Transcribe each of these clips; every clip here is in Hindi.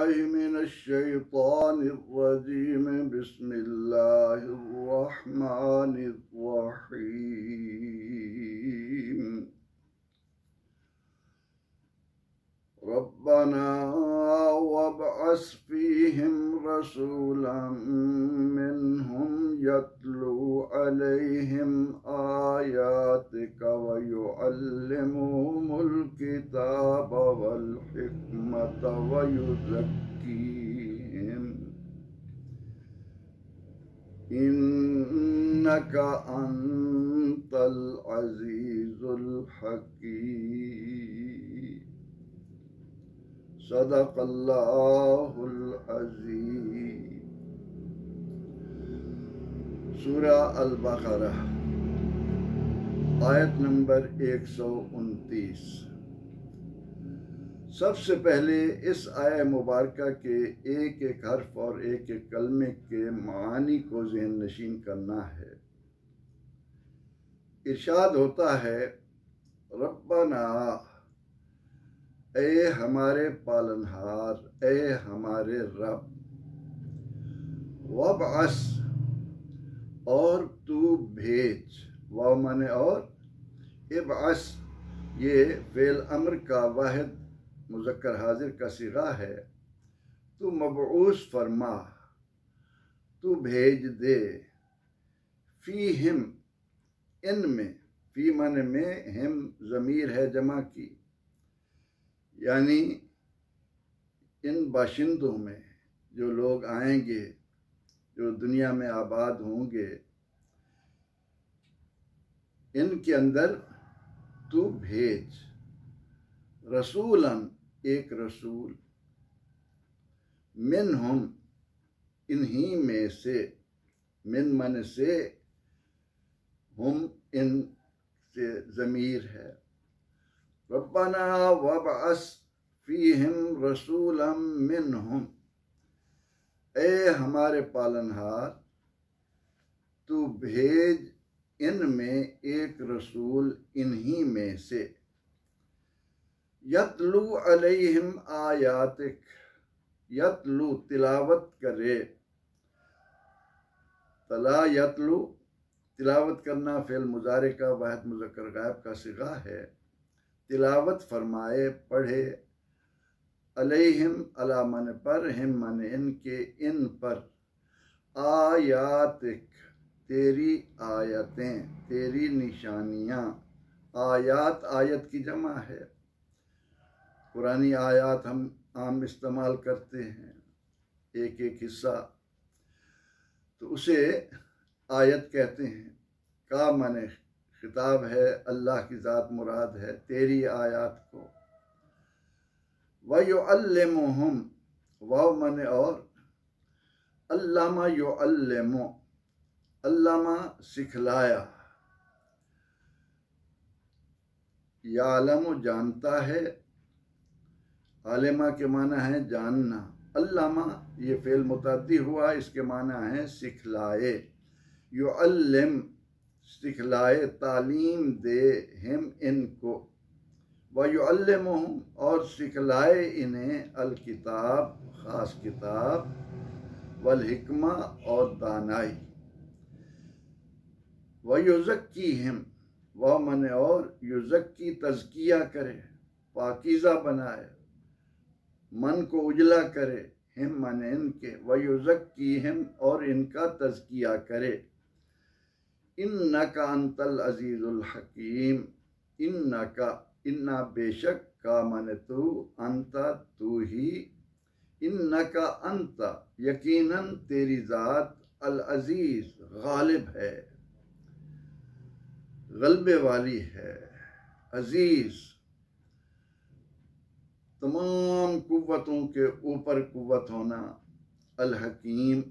बिल्लाहि मिनश्शैतानिर्रजीम बिस्मिल्लाहिर्रहमानिर्रहीम रब्बना वब्अस फीहिम रसूलन मिनहुम यत्लू अलैहिम आयातिका व युअल्लिमुहुमुल किताब वल हिकमत व युज़क्कीहिम इन्नका अंतल अज़ीज़ुल हकीम। सदक़ल्लाहुल अज़ीम। सूरा अल-बक़रा आयत नंबर 129। सबसे पहले इस आय मुबारका के एक एक हर्फ और एक एक कलमे के मानी को ज़हन नशीन करना है। इरशाद होता है, रब्बना, ए हमारे पालनहार, ए हमारे रब, वब्अस, और तू भेज, वाव माने और, इब्अस ये फेल अम्र का वाहिद मुज़क्कर हाजिर का सिगा है। तू मबऊस फरमा, तू भेज दे, फीहिम इनमें, फी माने में, हिम ज़मीर है जमा की, यानी इन बाशिंदों में जो लोग आएंगे, जो दुनिया में आबाद होंगे, इनके अंदर तू भेज रसूलन, एक रसूल, मिनहुम इन्हीं में से, मिन मन से, हम इन से ज़मीर है। रब्बना वब्अस फीहिम रसूलन मिनहुम, ए हमारे पालनहार, तू भेज इनमें एक रसूल इन्हीं में से, यतलू अलैहिम आयातिक, यतलू तिलावत करे, तला यतलू तिलावत करना फेल मुजारे का वाहिद मुज़क्कर गायब का सिगा है। तिलावत फरमाए, पढ़े, अलैहिम अला मन पर, हिम मन इनके, इन पर, आयातिक तेरी आयतें, तेरी निशानियाँ। आयात आयत की जमा है। पुरानी आयात हम आम इस्तेमाल करते हैं, एक एक हिस्सा, तो उसे आयत कहते हैं। का माने खिताब है, अल्लाह की ज़ात मुराद है, तेरी आयात को। वयुअल्लिमुहुम, वाव माने और, अल्लामा युअल्लिमु, अल्लामा सिखलाया, यालमु जानता है, आलिमा के माना है जानना, अल्लामा ये फेल मुतअद्दी हुआ, इसके माना है सिखलाए, युअल्लिम सिखलाए, तालीम दे, हिम इनको, वयुअल्लिमुहुम और सिखलाए इन्हें, अल किताब खास किताब, वल हिकमा और दानाई, वयुज़क्कीहिम, वह मने और, युज़क्की तज़किया करे, पाकीज़ा बनाए, मन को उजला करे, हिम माने इनके, वयुज़क्कीहिम और इनका तज़किया करे। इन्नका अंतल अज़ीज़ुल हकीम, इन्नका, इन्ना बेशक, का माने तू, अंता तू ही, इन्नका अंता यकीनन तेरी ज़ात, अल अज़ीज़ गालिब है, गलबे वाली है, अज़ीज़ तमाम कुव्वतों के ऊपर कुव्वत होना, अल हकीम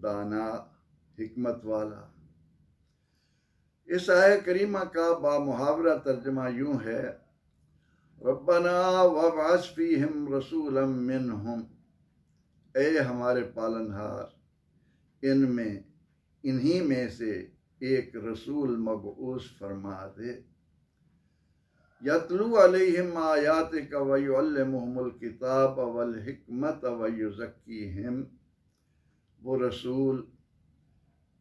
दाना हिकमत वाला। इस आय करीमा का बामुहावरा तर्जमा यूं है, रब्बना वब्अस फीहिम रसूलन मिनहुम, ए हमारे पालनहार, इनमें इन्हीं में से एक रसूल मबऊस फरमा दे। यतलू अलैहिम आयातिक व युअल्लिमुहुमुल किताब वल हिकमत व युज़क्कीहिम, वो रसूल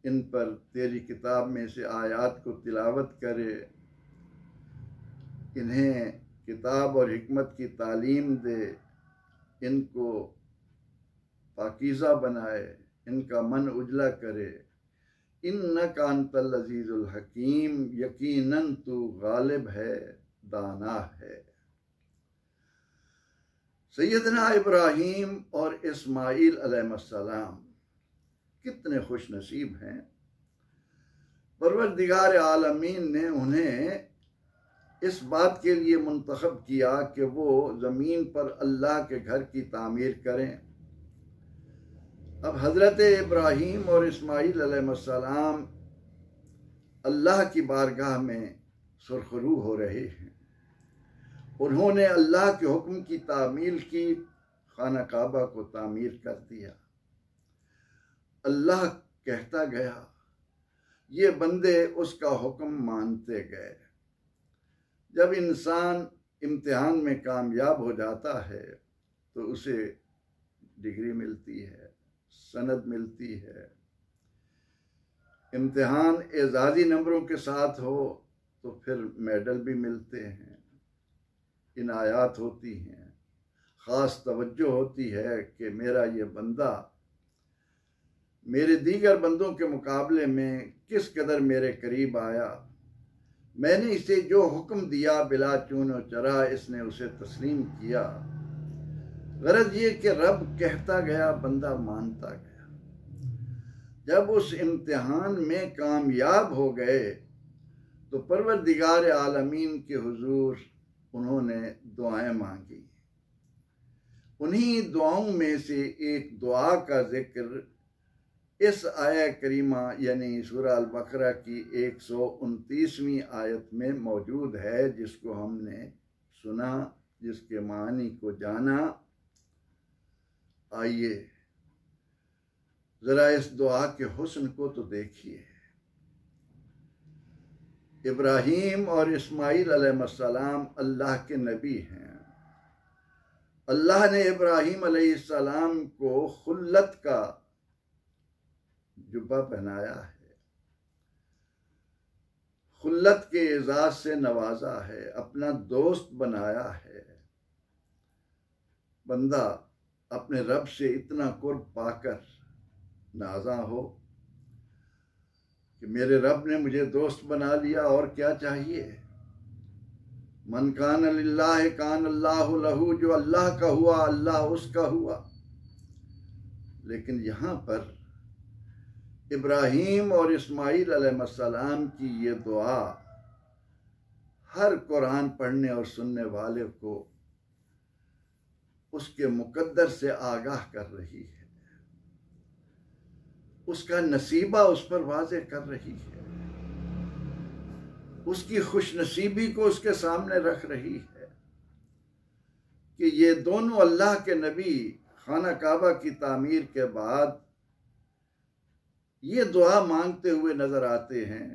इन पर तेरी किताब में से आयात को तिलावत करे, इन्हें किताब और हिकमत की तालीम दे, इनको पाकीज़ा बनाए, इनका मन उजला करे। इन्नका अंतल अज़ीज़ुल हकीम, यकीनन तू गालिब है, दाना है। सैयदना इब्राहीम और इस्माईल अलैहिस्सलाम कितने खुश नसीब हैं। परवरदिगार आलमीन ने उन्हें इस बात के लिए मुंतखब किया कि वो ज़मीन पर अल्लाह के घर की तामीर करें। अब हज़रत इब्राहीम और इस्माईल अलैहिस्सलाम अल्लाह की बारगाह में सुरखरू हो रहे हैं। उन्होंने अल्लाह के हुक्म की तामील की, खाना काबा को तामीर कर दिया। अल्लाह कहता गया, ये बंदे उसका हुक्म मानते गए। जब इंसान इम्तिहान में कामयाब हो जाता है तो उसे डिग्री मिलती है, सनद मिलती है। इम्तिहान एजाज़ी नंबरों के साथ हो तो फिर मेडल भी मिलते हैं, इनायात होती हैं, ख़ास तवज्जो होती है कि मेरा ये बंदा मेरे दीगर बंदों के मुकाबले में किस कदर मेरे करीब आया। मैंने इसे जो हुक्म दिया बिला चून और चरा इसने उसे तस्लीम किया। गरज ये कि रब कहता गया, बंदा मानता गया। जब उस इम्तिहान में कामयाब हो गए तो परवरदिगार आलमीन के हुजूर उन्होंने दुआएं मांगी। उन्हीं दुआओं में से एक दुआ का जिक्र इस आया करीमा यानी सूरह अल बकरा की 129वीं आयत में मौजूद है, जिसको हमने सुना, जिसके मानी को जाना। आइए ज़रा इस दुआ के हुस्न को तो देखिए। इब्राहीम और इस्माईल अलैहिस्सलाम अल्लाह के नबी हैं। अल्लाह ने इब्राहीम अलैहिस्सलाम को खुल्लत का जुब्बा पहनाया है, खुल्लत के एजाज से नवाजा है, अपना दोस्त बनाया है। बंदा अपने रब से इतना कुर्ब पाकर नाज़ा हो कि मेरे रब ने मुझे दोस्त बना लिया, और क्या चाहिए। मन कान लिल्लाह कान अल्लाहु लहू, जो अल्लाह का हुआ अल्लाह उसका हुआ। लेकिन यहाँ पर इब्राहीम और इस्माईल अलैहिस्सलाम की ये दुआ हर कुरान पढ़ने और सुनने वाले को उसके मुकद्दर से आगाह कर रही है, उसका नसीबा उस पर वाज़े कर रही है, उसकी खुशनसीबी को उसके सामने रख रही है कि ये दोनों अल्लाह के नबी खाना काबा की तामीर के बाद ये दुआ मांगते हुए नजर आते हैं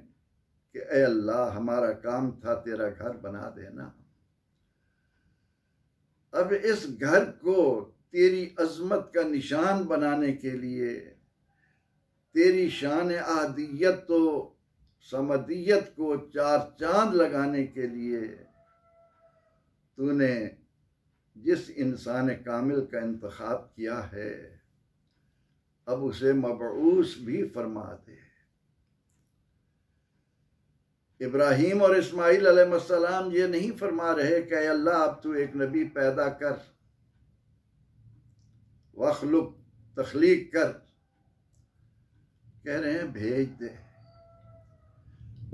कि ए अल्लाह, हमारा काम था तेरा घर बना देना, अब इस घर को तेरी अजमत का निशान बनाने के लिए, तेरी शान आहदियत तो समदियत को चार चांद लगाने के लिए तूने जिस इंसान कामिल का इंतखाब किया है, अब उसे मबऊस भी फरमा दे। इब्राहीम और इस्माईल अलैहिस्सलाम ये नहीं फरमा रहे कि अल्लाह अब तू एक नबी पैदा कर, वखलुक तख्लीक कर, कह रहे हैं भेज दे।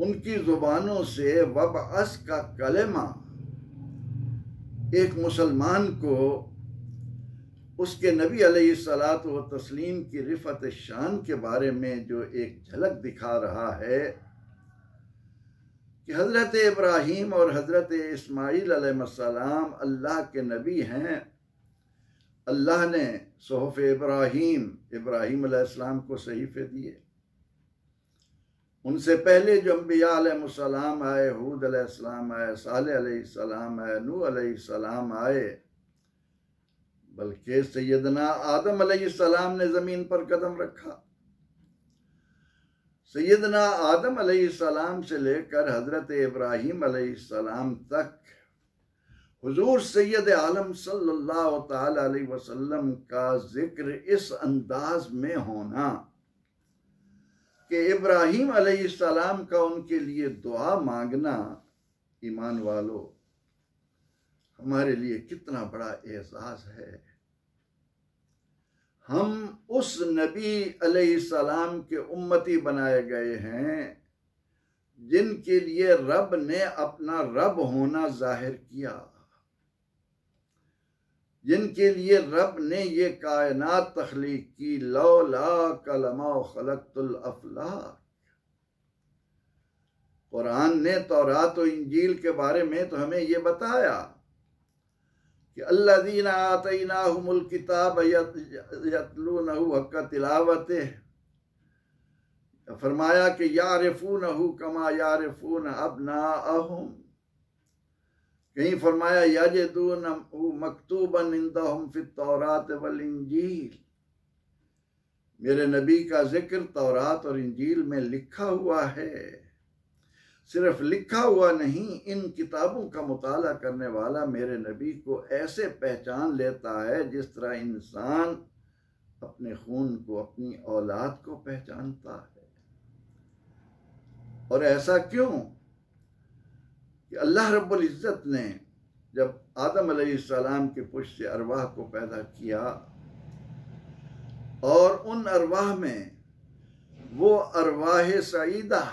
उनकी जुबानों से वबअस का कलेमा एक मुसलमान को उसके नबी अलैहिस्सलातु व तस्लीम की रिफत शान के बारे में जो एक झलक दिखा रहा है कि हज़रत इब्राहीम और हज़रत इस्माईल अलैहिस्सलाम अल्लाह के नबी हैं। अल्लाह ने सुहफ़ इब्राहीम अलैहिस्सलाम को सहीफ़े दिए, उनसे पहले जो अम्बिया अलैहिस्सलाम आए, हूद अलैहिस्सलाम आए, सालेह अलैहिस्सलाम आए, नूह अलैहिस्सलाम आए, बल्कि सैयदना आदम अलैहिस्सलाम ने ज़मीन पर कदम रखा। सैयदना आदम अलैहिस्सलाम से लेकर हज़रत इब्राहीम अलैहिस्सलाम तक हुजूर सैयद आलम सल्लल्लाहु ताला अलैहि वसल्लम का जिक्र इस अंदाज में होना कि इब्राहीम अलैहिस्सलाम का उनके लिए दुआ मांगना, ईमान वालों, हमारे लिए कितना बड़ा एहसास है। हम उस नबी अलैहिस्सलाम के उम्मती बनाए गए हैं जिनके लिए रब ने अपना रब होना जाहिर किया, जिनके लिए रब ने ये कायनात तख्लीक की। लौला कलमा खलक़तुल अफ़लाक। कुरान ने तौरात और इंजील के बारे में तो हमें ये बताया कि अल्लज़ीना आतैनाहुमुल किताब यतलूनहु हक़्क़ तिलावतिह, फरमाया कि यारिफूनहु कमा यारिफून अबनाअहुम। कहीं फरमाया यजिदूनहु मकतूबन इंदहुम फित तौरात वल इंजील। मेरे नबी का जिक्र तौरात और इंजील में लिखा हुआ है। सिर्फ लिखा हुआ नहीं, इन किताबों का मुताला करने वाला मेरे नबी को ऐसे पहचान लेता है जिस तरह इंसान अपने खून को, अपनी औलाद को पहचानता है। और ऐसा क्यों कि अल्लाह रब्बुल इज़्ज़त ने जब आदम अलैहिस्सलाम के पुष्ट से अरवाह को पैदा किया और उन अरवाह में वो अरवाह सईदा,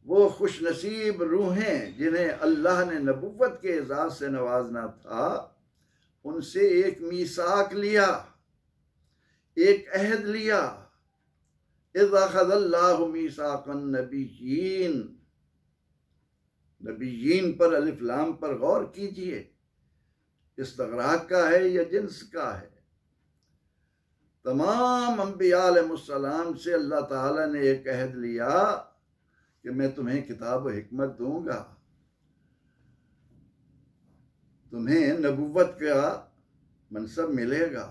वो खुशनसीब रूहें जिन्हें अल्लाह ने नबुव्वत के एजाज से नवाजना था, उनसे एक मीसाक लिया, एक अहद लिया। इज़ अख़ज़ल्लाहु मीसाक़न नबिय्यीन। नबिय्यीन पर अलिफ लाम पर गौर कीजिए, इस्तग़राक़ का है या जिन्स का है। तमाम अंबिया अलैहिस्सलाम से अल्लाह ताला ने एक अहद लिया कि मैं तुम्हें किताब व हिकमत दूंगा, तुम्हें नबुव्वत का मनसब मिलेगा।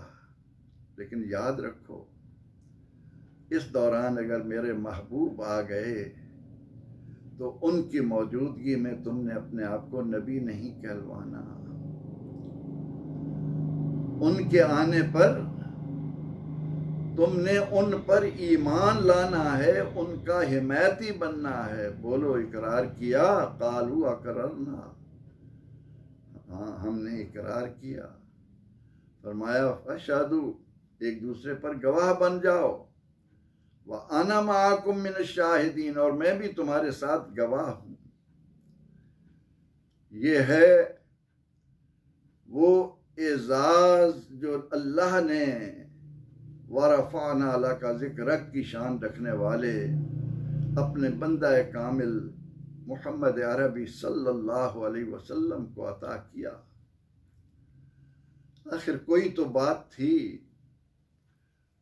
लेकिन याद रखो, इस दौरान अगर मेरे महबूब आ गए तो उनकी मौजूदगी में तुमने अपने आप को नबी नहीं कहलवाना। उनके आने पर तुमने उन पर ईमान लाना है, उनका हिमायती बनना है। बोलो इकरार किया, कालू अकररना, हाँ हमने इकरार किया। फरमाया फशहदू, एक दूसरे पर गवाह बन जाओ। व अना माकुम मिन शाहिदीन, और मैं भी तुम्हारे साथ गवाह हूं। ये है वो एजाज जो अल्लाह ने वरफ़अना लका ज़िक्रक की शान रखने वाले अपने बंदा कामिल मुहम्मद अरबी सल्लल्लाहु अलैहि वसल्लम को अता किया। आखिर कोई तो बात थी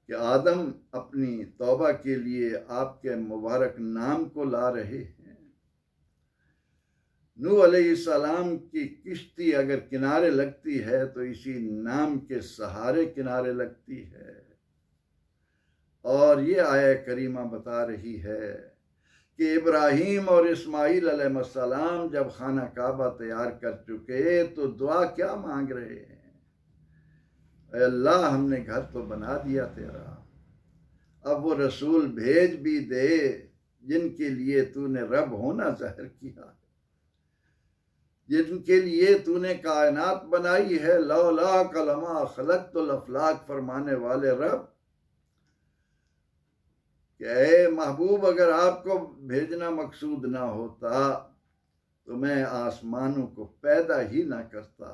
कि आदम अपनी तौबा के लिए आपके मुबारक नाम को ला रहे हैं। नूह अलैहिस्सलाम की किश्ती अगर किनारे लगती है तो इसी नाम के सहारे किनारे लगती है। और ये आया करीमा बता रही है कि इब्राहीम और इस्माईल अलैहिस्सलाम जब खाना काबा तैयार कर चुके तो दुआ क्या मांग रहे हैं? अल्लाह हमने घर तो बना दिया तेरा, अब वो रसूल भेज भी दे जिनके लिए तूने रब होना जाहिर किया, जिनके लिए तूने कायनात बनाई है। लौला कलमा खलक़तुल अफ़लाक फरमाने वाले रब, कि ऐ महबूब अगर आपको भेजना मकसूद ना होता तो मैं आसमानों को पैदा ही ना करता।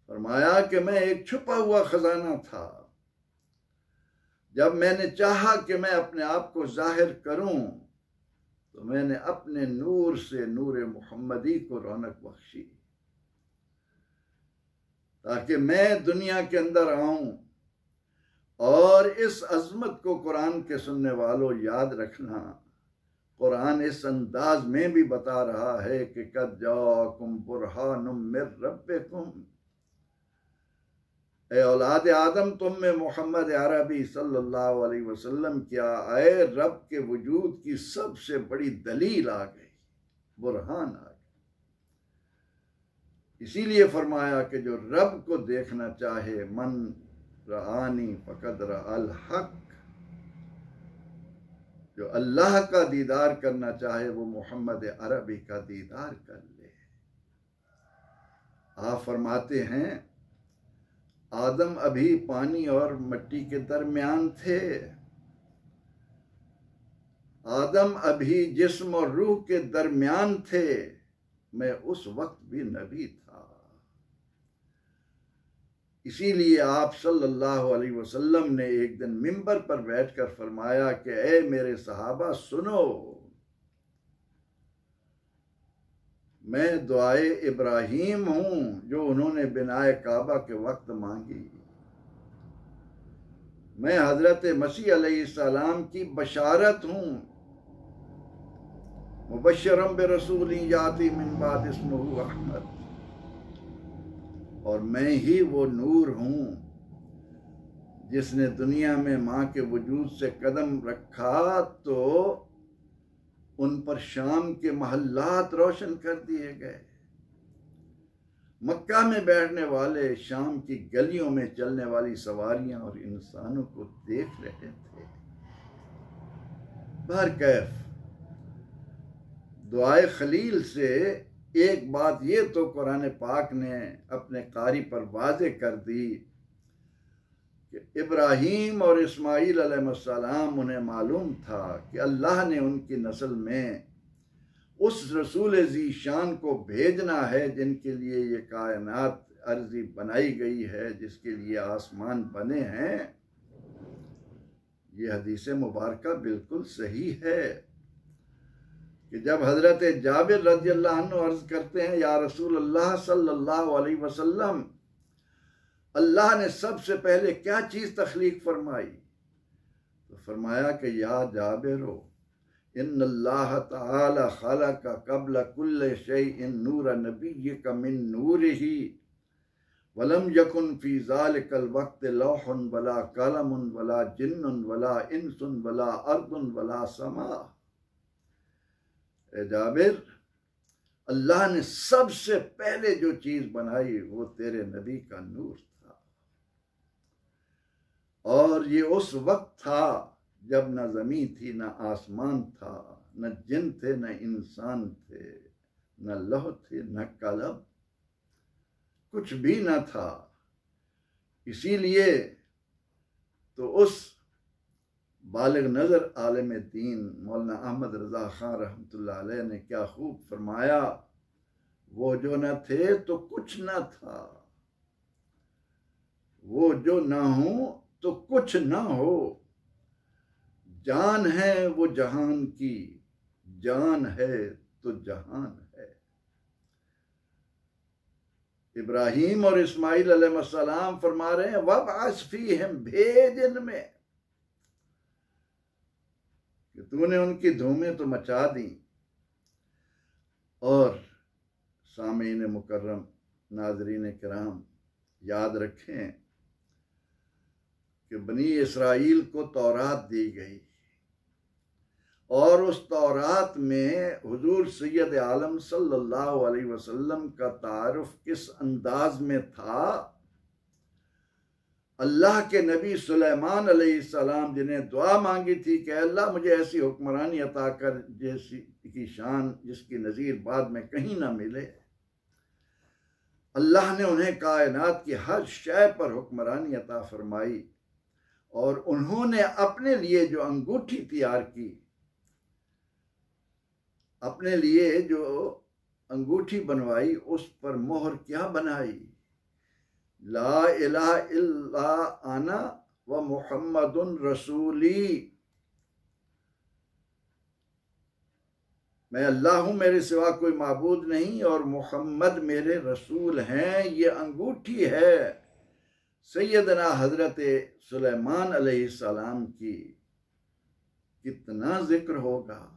फरमाया कि मैं एक छुपा हुआ खजाना था, जब मैंने चाहा कि मैं अपने आप को जाहिर करूं तो मैंने अपने नूर से नूर मुहम्मदी को रौनक बख्शी, ताकि मैं दुनिया के अंदर आऊं और इस अजमत को कुरान के सुनने वालों याद रखना, कुरान इस अंदाज में भी बता रहा है कि कद जाअकुम बुरहानुम मिर रब्बिकुम, ए औलाद आदम तुम में मोहम्मद अरबी सल्लल्लाहु अलैहि वसल्लम क्या आए, रब के वजूद की सबसे बड़ी दलील आ गई, बुरहान आ गई। इसीलिए फरमाया कि जो रब को देखना चाहे, मन रआनी फकद रअल हक, जो अल्लाह का दीदार करना चाहे वो मोहम्मद अरबी का दीदार कर ले। आप फरमाते हैं आदम अभी पानी और मिट्टी के दरमियान थे, आदम अभी जिस्म और रूह के दरमियान थे, मैं उस वक्त भी नबी था। इसीलिए आप सल्लल्लाहु अलैहि वसल्लम ने एक दिन मिंबर पर बैठकर फरमाया कि ए मेरे सहाबा सुनो, मैं दुआए इब्राहीम हूं जो उन्होंने बिनाए काबा के वक्त मांगी, मैं हजरत मसीह अलैहिस्सलाम की बशारत हूं, मुबश्शिरम बिरसूलिन याती मिन बाद इस्मुहु अहमद, और मैं ही वो नूर हूं जिसने दुनिया में माँ के वजूद से कदम रखा तो उन पर शाम के महल्लात रोशन कर दिए गए, मक्का में बैठने वाले शाम की गलियों में चलने वाली सवारियां और इंसानों को देख रहे थे। बहरकैफ दुआए खलील से एक बात ये तो कुरान पाक ने अपने कारी पर वाज़े कर दी कि इब्राहीम और इस्माईल अलैहिस्सलाम उन्हें मालूम था कि अल्लाह ने उनकी नस्ल में उस रसूल ज़ीशान को भेजना है जिनके लिए ये कायनात अर्जी बनाई गई है, जिसके लिए आसमान बने हैं। ये हदीस मुबारका बिल्कुल सही है कि जब हजरत जाबिर रज़ियल्लाहु अन्हु अर्ज करते हैं या रसूल अल्लाह सल्लल्लाहु अलैहि वसल्लम, अल्लाह ने सबसे पहले क्या चीज़ तख्लीक फरमाई, तो फरमाया कि या जाबिरो इन्नल्लाह तआला खलक़ क़ब्ल कुल्लि शैइन नूर नबिय्यिका मिन नूरिही वलम यकुन फी ज़ालिकल वक्त लौहुन वला कलमुन वला जिन्नुन वला इंसुन वला अर्दुन वला समा। ए जाबिर, अल्लाह ने सबसे पहले जो चीज बनाई वो तेरे नबी का नूर था, और ये उस वक्त था जब न ज़मीन थी, न आसमान था, न जिन थे, न इंसान थे, न लौह थे, न कलम, कुछ भी न था। इसीलिए तो उस बालिग नज़र आलिम दीन मौलाना अहमद रज़ा खान रहमतुल्लाह अलैह ने क्या खूब फरमाया, वो जो न थे तो कुछ न था, वो जो न हो तो कुछ न हो, जान है वो जहान की, जान है तो जहान है। इब्राहीम और इस्माईल अलैहिस्सलाम फरमा रहे हैं वबअस फीहिम, भेज इनमें, कि तूने उनकी धूमें तो मचा दी। और सामीन मुकर्रम नाज़रीन किराम याद रखें कि बनी इसराइल को तौरात दी गई और उस तौरात में हुजूर सैयद आलम सल्लल्लाहु अलैहि वसल्लम का तारुफ किस अंदाज में था। अल्लाह के नबी सुलेमान अलैहिस्सलाम जिन्हें दुआ मांगी थी कि अल्लाह मुझे ऐसी हुक्मरानी अता कर जैसी की शान जिसकी नज़ीर बाद में कहीं ना मिले, अल्लाह ने उन्हें कायनात की हर शय पर हुक्मरानी अता फरमाई और उन्होंने अपने लिए जो अंगूठी तैयार की, अपने लिए जो अंगूठी बनवाई, उस पर मोहर क्या बनाई, ला इलाहा इल्ला आना व मुहम्मदुन रसूली, मैं अल्लाह हूं, मेरे सिवा कोई माबूद नहीं और मोहम्मद मेरे रसूल हैं। ये अंगूठी है सैयदना हजरत सुलेमान अलैहिस्सलाम की कितना जिक्र होगा,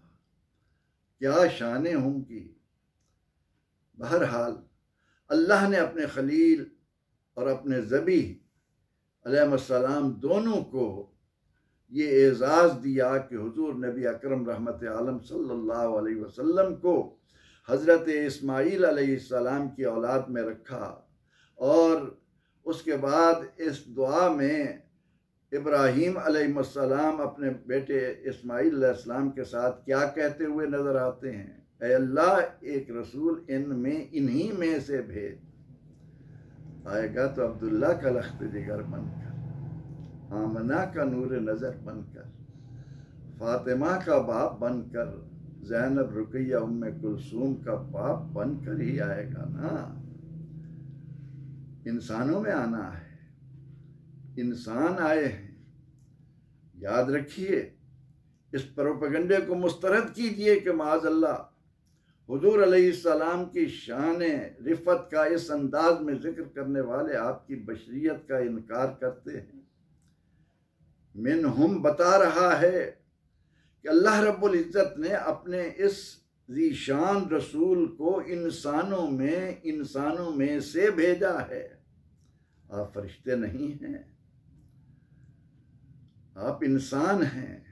क्या शानें होंगी। बहरहाल अल्लाह ने अपने खलील और अपने ज़बी अलैहिस्सलाम दोनों को ये एजाज़ दिया कि हुजूर नबी अकरम रहमत आलम सल्लल्लाहु अलैहि वसल्लम को हज़रत इस्माईल अलैहिस्सलाम की औलाद में रखा। और उसके बाद इस दुआ में इब्राहीम अलैहिस्सलाम अपने बेटे इस्माईल अलैहिस्सलाम के साथ क्या कहते हुए नजर आते हैं, ऐ अल्लाह एक रसूल इनमें इन्हीं में से भेज। आएगा तो अब्दुल्ला का लख्त जिगर बनकर, आमना का नूर नजर बनकर, फातिमा का बाप बनकर, ज़ैनब रुकैया उम्मे कुलसूम का बाप बनकर ही आएगा ना। इंसानों में आना है, इंसान आए हैं। याद रखिए, इस प्रोपेगंडे को मुस्तरद कीजिए कि माज़अल्लाह हुजूर अलैहिस्सलाम की शान रिफ़त का इस अंदाज में जिक्र करने वाले आपकी बशरियत का इनकार करते हैं। मिनहुम बता रहा है कि अल्लाह रब्बुल इज़्ज़त ने अपने इस ज़ीशान रसूल को इंसानों में से भेजा है। आप फरिश्ते नहीं हैं, आप इंसान हैं।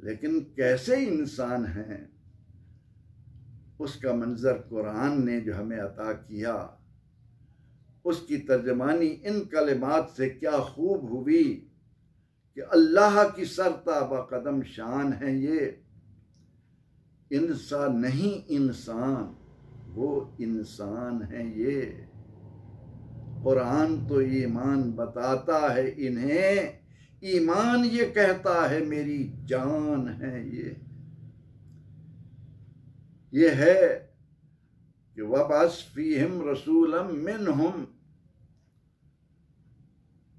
लेकिन कैसे इंसान हैं, उसका मंजर कुरान ने जो हमें अता किया, उसकी तर्जमानी इन कलिमात से क्या खूब हुई कि अल्लाह की सरताबा कदम शान है ये। इंसान नहीं इंसान, वो इंसान है ये। कुरान तो ईमान बताता है इन्हें, ईमान ये कहता है मेरी जान है ये है कि वबअस फीहिम रसूलम मिनहुम।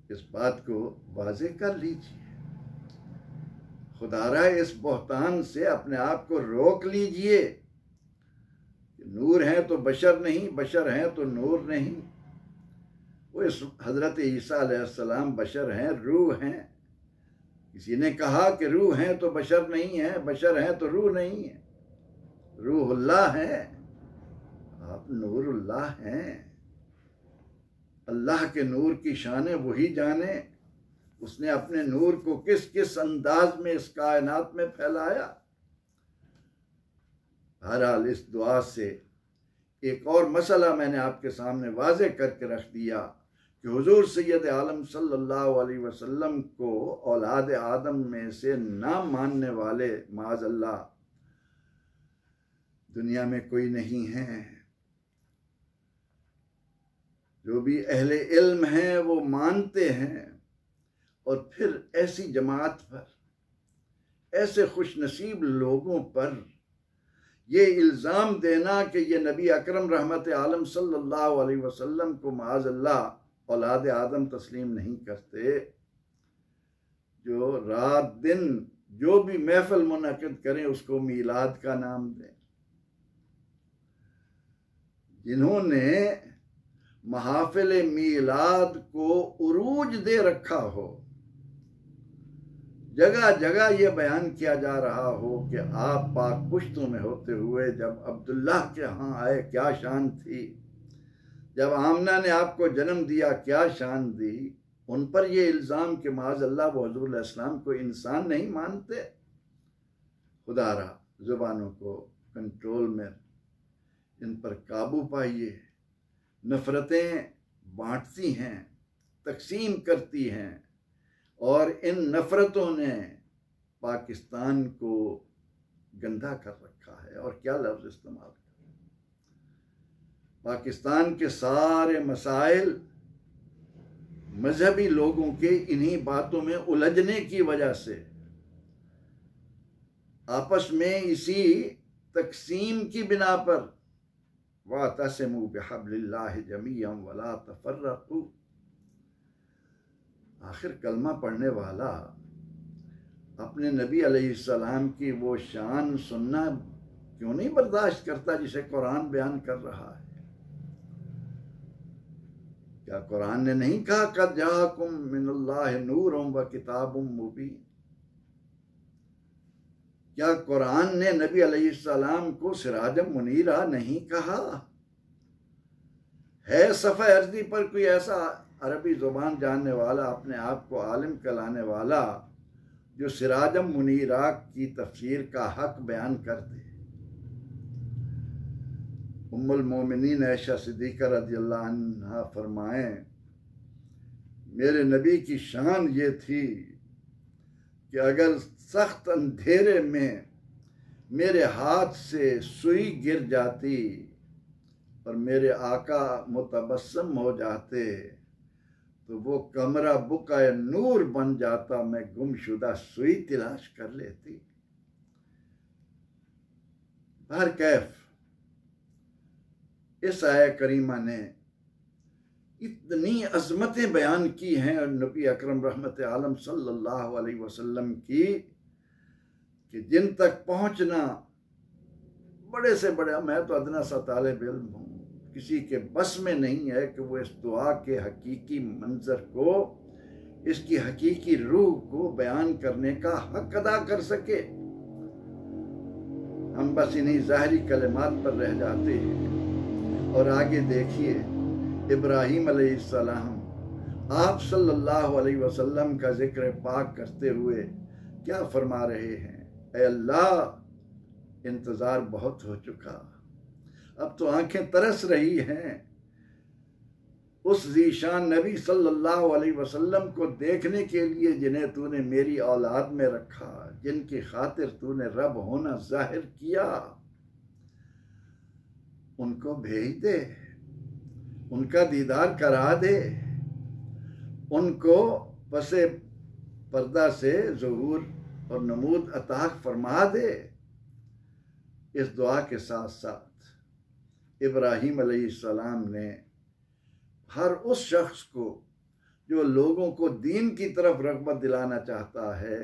इस बात को वाज़े कर लीजिए, खुदारा इस बहतान से अपने आप को रोक लीजिए। नूर हैं तो बशर नहीं, बशर हैं तो नूर नहीं। वो इस हज़रत ईसा अलैहिस्सलाम बशर हैं, रूह हैं। किसी ने कहा कि रूह हैं तो बशर नहीं है, बशर हैं तो रूह नहीं है। रूहुल्लाह है, आप नूरुल्लाह हैं। अल्लाह के नूर की शाने वही जाने, उसने अपने नूर को किस किस अंदाज में इस कायनात में फैलाया। बहरहाल इस दुआ से एक और मसला मैंने आपके सामने वाज़े करके रख दिया कि हुजूर सैयद आलम सल्लल्लाहु अलैहि वसल्लम को औलाद आदम में से ना मानने वाले माज़अल्लाह दुनिया में कोई नहीं है। जो भी अहले इल्म हैं वो मानते हैं। और फिर ऐसी जमात पर, ऐसे खुशनसीब लोगों पर ये इल्ज़ाम देना कि ये नबी अकरम रहमत आलम सल्लल्लाहु अलैहि वसल्लम को माज़अल्लाह औलाद आदम तस्लीम नहीं करते। जो रात दिन जो भी महफिल मुनक़िद करें उसको मीलाद का नाम दें। जिन्होंने महाफिल मीलाद को उरूज दे रखा हो, जगह जगह ये बयान किया जा रहा हो कि आप पाक पुश्तों में होते हुए जब अब्दुल्लाह के यहाँ आए क्या शान थी, जब आमना ने आपको जन्म दिया क्या शान दी, उन पर ये इल्ज़ाम कि माज़अल्लाह वो हुज़ूर इस्लाम को इंसान नहीं मानते। खुदारा ज़ुबानों को कंट्रोल में, इन पर काबू पाइए। नफ़रतें बांटती हैं, तकसीम करती हैं, और इन नफ़रतों ने पाकिस्तान को गंदा कर रखा है। और क्या लफ्ज़ इस्तेमाल कर, पाकिस्तान के सारे मसाइल मजहबी लोगों के इन्हीं बातों में उलझने की वजह से, आपस में इसी तकसीम की बिना पर, वातसिमू बिहब्लिल्लाहि जमीअन वला तफर्रकू। आखिर कलमा पढ़ने वाला अपने नबी अलैहिस्सलाम की वो शान सुनना क्यों नहीं बर्दाश्त करता जिसे कुरान बयान कर रहा है। क्या कुरान ने नहीं कहा कद जाकुम मिनल्लाहि नूरुम व किताबुम मुबीन? क्या कुरान ने नबी अलैहिस्सलाम को सिराजम मुनीरा नहीं कहा? है सफ़ा अर्जी पर कोई ऐसा अरबी ज़ुबान जानने वाला, अपने आप को आलिम कहलाने वाला, जो सिराजम मुनीरा की तफसीर का हक बयान कर दे? उम्मुल मोमिनीन ऐशा सिद्दीक़ा रज़ियल्लाहु अन्हा फरमाएं, मेरे नबी की शान ये थी कि अगर सख्त अंधेरे में मेरे हाथ से सुई गिर जाती और मेरे आका मुतबस्सम हो जाते तो वो कमरा बुकाए नूर बन जाता, मैं गुमशुदा सुई तलाश कर लेती। हर कैफ इस आया करीमा ने इतनी अजमतें बयान की हैं और नबी अकरम रहमत आलम सल्लल्लाहु अलैहि वसल्लम की कि जिन तक पहुंचना बड़े से बड़ा, मैं तो अदना सा तालिब इल्म हूँ, किसी के बस में नहीं है कि वो इस दुआ के हकीकी मंजर को, इसकी हकीकी रूह को बयान करने का हक अदा कर सके। हम बस इन्हीं ज़ाहरी कलिमात पर रह जाते हैं। और आगे देखिए, इब्राहीम अलैहिस्सलाम आप सल्लल्लाहु अलैहि वसल्लम का जिक्र पाक करते हुए क्या फरमा रहे हैं? ऐ अल्लाह, इंतज़ार बहुत हो चुका, अब तो आंखें तरस रही हैं उस ज़ीशान नबी सल्लल्लाहु अलैहि वसल्लम को देखने के लिए जिन्हें तूने मेरी औलाद में रखा, जिनकी खातिर तूने रब होना जाहिर किया। उनको भेज दे, उनका दीदार करा दे, उनको पसे पर्दा से ज़हूर और नमूद अता फरमा दे। इस दुआ के साथ साथ इब्राहीम अलैहिस्सलाम ने हर उस शख्स को जो लोगों को दीन की तरफ रग़बत दिलाना चाहता है,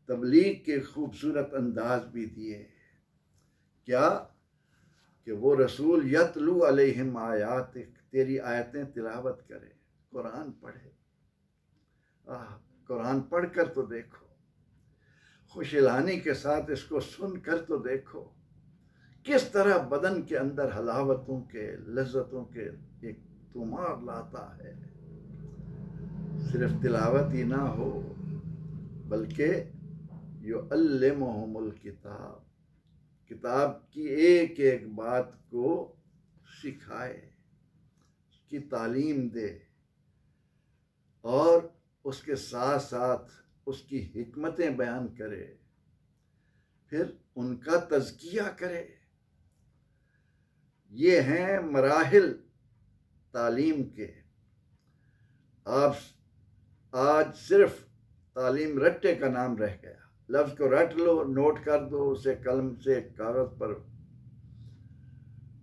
तबलीग के खूबसूरत अंदाज भी दिए। क्या कि वो रसूल यतलू अलैहिम आयातिक, तेरी आयतें तिलावत करे, कुरान पढ़े। कुरान पढ़ कर तो देखो, खुशहाली के साथ इसको सुन कर तो देखो, किस तरह बदन के अंदर हलावतों के, लज्जतों के एक तुमार लाता है। सिर्फ तिलावत ही ना हो, बल्कि युअल्लिमुहुमुल किताब, किताब की एक एक बात को सिखाए, उसकी तालीम दे और उसके साथ साथ उसकी हिकमतें बयान करे, फिर उनका तज़किया करे। ये हैं मराहिल तालीम के। आप आज सिर्फ तालीम रट्टे का नाम रह गया। लफ्ज़ को रट लो, नोट कर दो, उसे कलम से कागज़ पर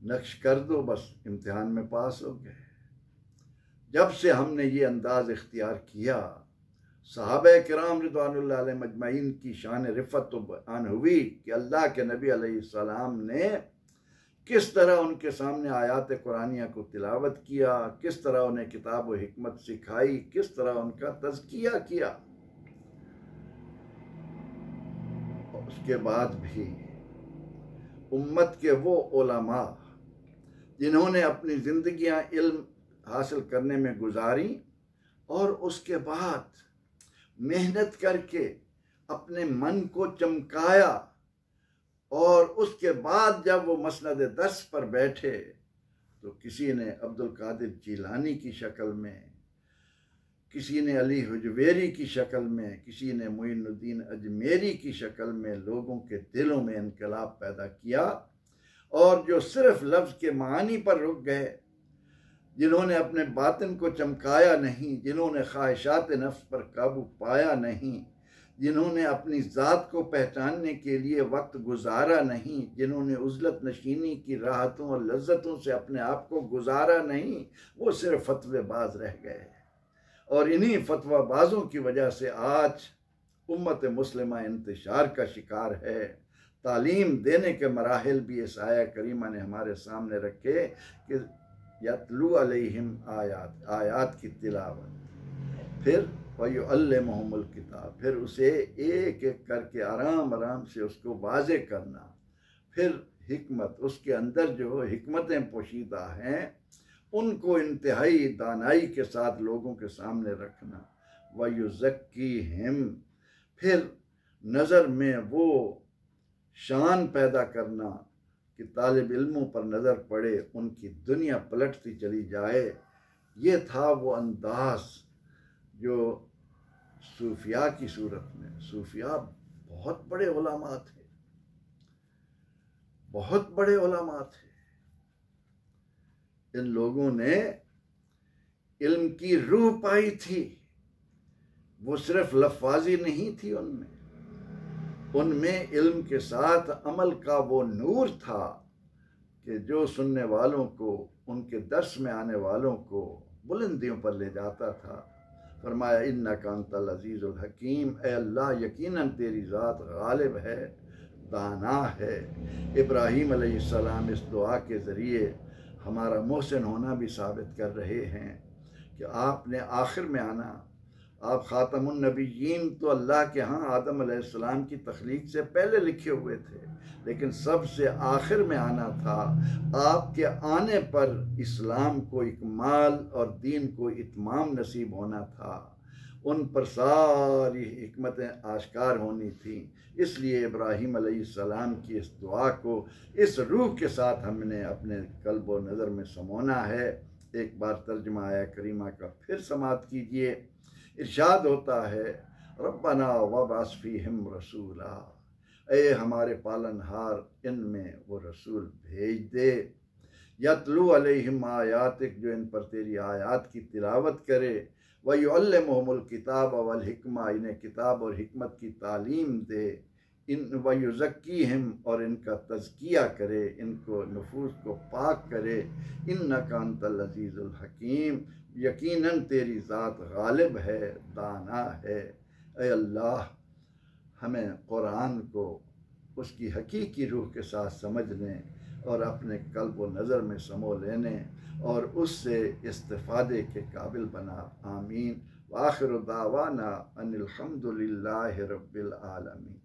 नक्श कर दो, बस इम्तिहान में पास हो गए। जब से हमने ये अंदाज़ इख्तियार किया, सहाबा किराम रिज़वानुल्लाह अलैहिम अजमईन की शान रिफ़त तो बयान हुई कि अल्लाह के नबी अलैहिस्सलाम ने किस तरह उनके सामने आयात कुरानिया को तिलावत किया, किस तरह उन्हें किताब व हिकमत सिखाई, किस तरह उनका तज़किया किया। उसके बाद भी उम्मत के वो उलमा जिन्होंने अपनी ज़िंदगियां इल्म हासिल करने में गुजारी और उसके बाद मेहनत करके अपने मन को चमकाया, और उसके बाद जब वो मसनद दर्स पर बैठे तो किसी ने अब्दुल कादिर जीलानी की शक्ल में, किसी ने अली हुजवेरी की शक्ल में, किसी ने मुइनुद्दीन अजमेरी की शक्ल में लोगों के दिलों में इनकलाब पैदा किया। और जो सिर्फ लफ्ज़ के मानी पर रुक गए, जिन्होंने अपने बातिन को चमकाया नहीं, जिन्होंने ख्वाहिशात नफ्स पर काबू पाया नहीं, जिन्होंने अपनी ज़ात को पहचानने के लिए वक्त गुजारा नहीं, जिन्होंने उज़लत नशीनी की राहतों और लज्जतों से अपने आप को गुजारा नहीं, वो सिर्फ फतवेबाज रह गए। और इन्हीं फतवाबाजों की वजह से आज उम्मत मुस्लिमा इंतशार का शिकार है। तालीम देने के मराहिल भी इस आया करीमा ने हमारे सामने रखे कि यतलू अलैहिम आयात, आयात की तिलावत। फिर वयुअल्लिमुहुमुल किताब, फिर उसे एक एक करके आराम आराम से उसको वाज़े करना। फिर हिकमत, उसके अंदर जो हिकमतें पोशीदा हैं उनको इंतहाई दानाई के साथ लोगों के सामने रखना। वयुज़क्कीहिम, फिर नज़र में वो शान पैदा करना कि तालिब इल्मों पर नज़र पड़े, उनकी दुनिया पलटती चली जाए। ये था वो अंदाज जो सूफिया की सूरत में, सूफिया बहुत बड़े उलमा थे, बहुत बड़े उलमा थे। इन लोगों ने इल्म की रूह पाई थी, वो सिर्फ लफ्ज़ी नहीं थी उनमें, उनमें इल्म के साथ अमल का वो नूर था कि जो सुनने वालों को, उनके दर्स में आने वालों को बुलंदियों पर ले जाता था। फरमाया इन्नका अंतल अज़ीज़ुल हकीम, ए अल्लाह यकीनन तेरी ज़ात गालिब है, दाना है। इब्राहीम अलैहिस्सलाम इस दुआ के ज़रिए हमारा मोहसिन होना भी साबित कर रहे हैं कि आपने आखिर में आना। आप ख़ातमुन नबिय्यीन तो अल्लाह के यहाँ आदम अलैहिस्सलाम की तख्लीक से पहले लिखे हुए थे, लेकिन सबसे आखिर में आना था। आपके आने पर इस्लाम को इकमाल और दीन को इत्माम नसीब होना था, उन पर सारी हिकमतें आश्कार होनी थी। इसलिए इब्राहीम अलैहिस्सलाम की इस दुआ को इस रूह के साथ हमने अपने कल्ब व नज़र में समोना है। एक बार तर्जुमा आया करीमा का फिर समात कीजिए। इरशाद होता है, रब्बना वबअस फीहिम रसूला, ए हमारे पालनहार इनमें वो रसूल भेज दे। यतलू अलैहिम आयातिक, जो इन पर तेरी आयात की तिलावत करे। वयुअल्लिमुहुमुल किताब वल हिकमा, इन्हें किताब और हिकमत की तालीम दे। इन वयुज़क्कीहिम, और इनका तज़किया करे, इनको नफूस को पाक करे। इन्नका अंतल अज़ीज़ुल हकीम, यकीनन तेरी ज़ात गालिब है, दाना है। ऐ अल्लाह, हमें कुरान को उसकी हकीकी रूह के साथ समझने और अपने कल्ब व नज़र में समो लेने और उससे इस्तिफ़ादे के काबिल बना। आमीन। व आखिरु दावाना अनिल हम्दुलिल्लाहि रब्बिल आलमीन।